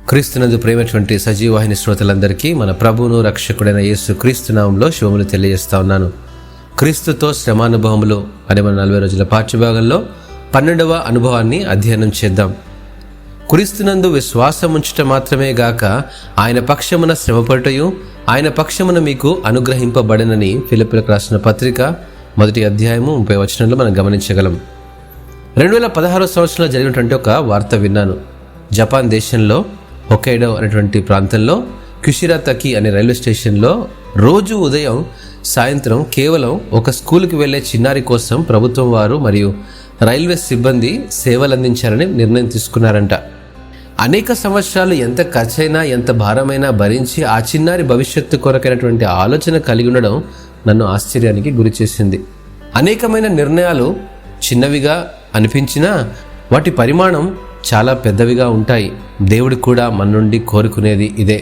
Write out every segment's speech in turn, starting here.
క్రీస్తునందు ప్రేమటువంటి సజీవాహిని శ్రోతలందరికీ మన ప్రభువును రక్షకుడైన యేసు క్రీస్తు నామంలో శుభములు తెలియజేస్తా ఉన్నాను. క్రీస్తుతో శ్రమానుభవములు అనే మన 40 రోజుల పాఠ్యభాగంలో 12వ అనుభవాన్ని అధ్యయనం చేద్దాం. క్రీస్తునందు విశ్వాసం ఉంచుట మాత్రమే గాక ఆయన పక్షమున శ్రమపడుటయు ఆయన పక్షమున మీకు అనుగ్రహింపబడనని ఫిలిప్పీయులకు రాసిన పత్రిక 1వ అధ్యాయము 30వ వచనంలో మనం గమనించగలం. 2016 సంవత్సరంలో జరిగినటువంటి ఒక వార్త విన్నాను. జపాన్ దేశంలో హొకైడో అనేటువంటి ప్రాంతంలో కుషిరాతకి అనే రైల్వే స్టేషన్లో రోజు ఉదయం సాయంత్రం కేవలం ఒక స్కూల్కి వెళ్ళే చిన్నారి కోసం ప్రభుత్వం వారు మరియు రైల్వే సిబ్బంది సేవలు అందించాలని నిర్ణయం తీసుకున్నారంట. అనేక సంవత్సరాలు ఎంత ఖర్చైనా ఎంత భారమైనా భరించి ఆ చిన్నారి భవిష్యత్తు కొరకైనటువంటి ఆలోచన కలిగి ఉండడం నన్ను ఆశ్చర్యానికి గురి చేసింది. అనేకమైన నిర్ణయాలు చిన్నవిగా అనిపించినా వాటి పరిమాణం చాలా పెద్దవిగా ఉంటాయి. దేవుడు కూడా మన నుండి కోరుకునేది ఇదే.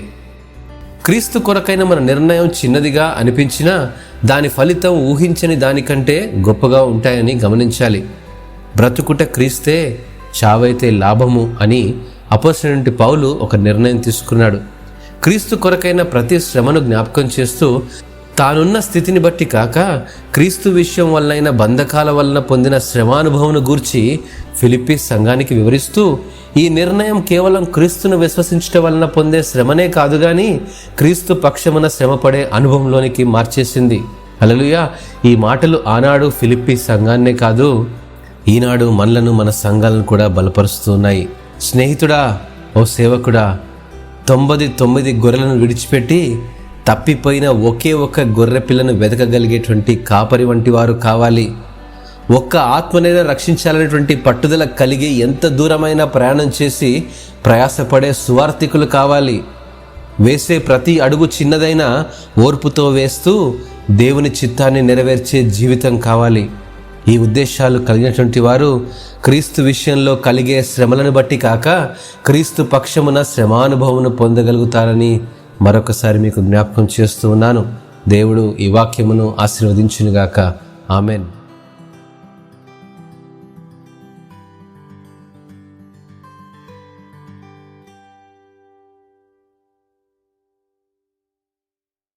క్రీస్తు కొరకైన మన నిర్ణయం చిన్నదిగా అనిపించినా దాని ఫలితం ఊహించని దానికంటే గొప్పగా ఉంటాయని గమనించాలి. బ్రతుకుట క్రీస్తే, చావైతే లాభము అని అపోస్తలుడైన పౌలు ఒక నిర్ణయం తీసుకున్నాడు. క్రీస్తు కొరకైన ప్రతి శ్రమను జ్ఞాపకం చేస్తూ తానున్న స్థితిని బట్టి కాక క్రీస్తు విషయం వలన బంధకాల వలన పొందిన శ్రమానుభవం గూర్చి ఫిలిప్పీ సంఘానికి వివరిస్తూ ఈ నిర్ణయం కేవలం క్రీస్తును విశ్వసించడం వలన పొందే శ్రమనే కాదు గాని క్రీస్తు పక్షమున శ్రమపడే అనుభవంలోనికి మార్చేసింది. హల్లెలూయా! ఈ మాటలు ఆనాడు ఫిలిప్పీ సంఘాన్నే కాదు, ఈనాడు మనలను మన సంఘాలను కూడా బలపరుస్తున్నాయి. స్నేహితుడా, ఓ సేవకుడా, 99 గొర్రెలను విడిచిపెట్టి తప్పిపోయిన ఒకే ఒక్క గొర్రె పిల్లను వెతకగలిగేటువంటి కాపరి వంటి వారు కావాలి. ఒక్క ఆత్మనైనా రక్షించాలనేటువంటి పట్టుదల కలిగి ఎంత దూరమైనా ప్రయాణం చేసి ప్రయాసపడే సువార్థికులు కావాలి. వేసే ప్రతి అడుగు చిన్నదైనా ఓర్పుతో వేస్తూ దేవుని చిత్తాన్ని నెరవేర్చే జీవితం కావాలి. ఈ ఉద్దేశాలు కలిగినటువంటి వారు క్రీస్తు విషయంలో కలిగే శ్రమలను బట్టి కాక క్రీస్తు పక్షమున శ్రమానుభవమును పొందగలుగుతారని మరొకసారి మీకు జ్ఞాపకం చేస్తూ ఉన్నాను. దేవుడు ఈ వాక్యమును ఆశీర్వదించునుగాక. ఆమెన్.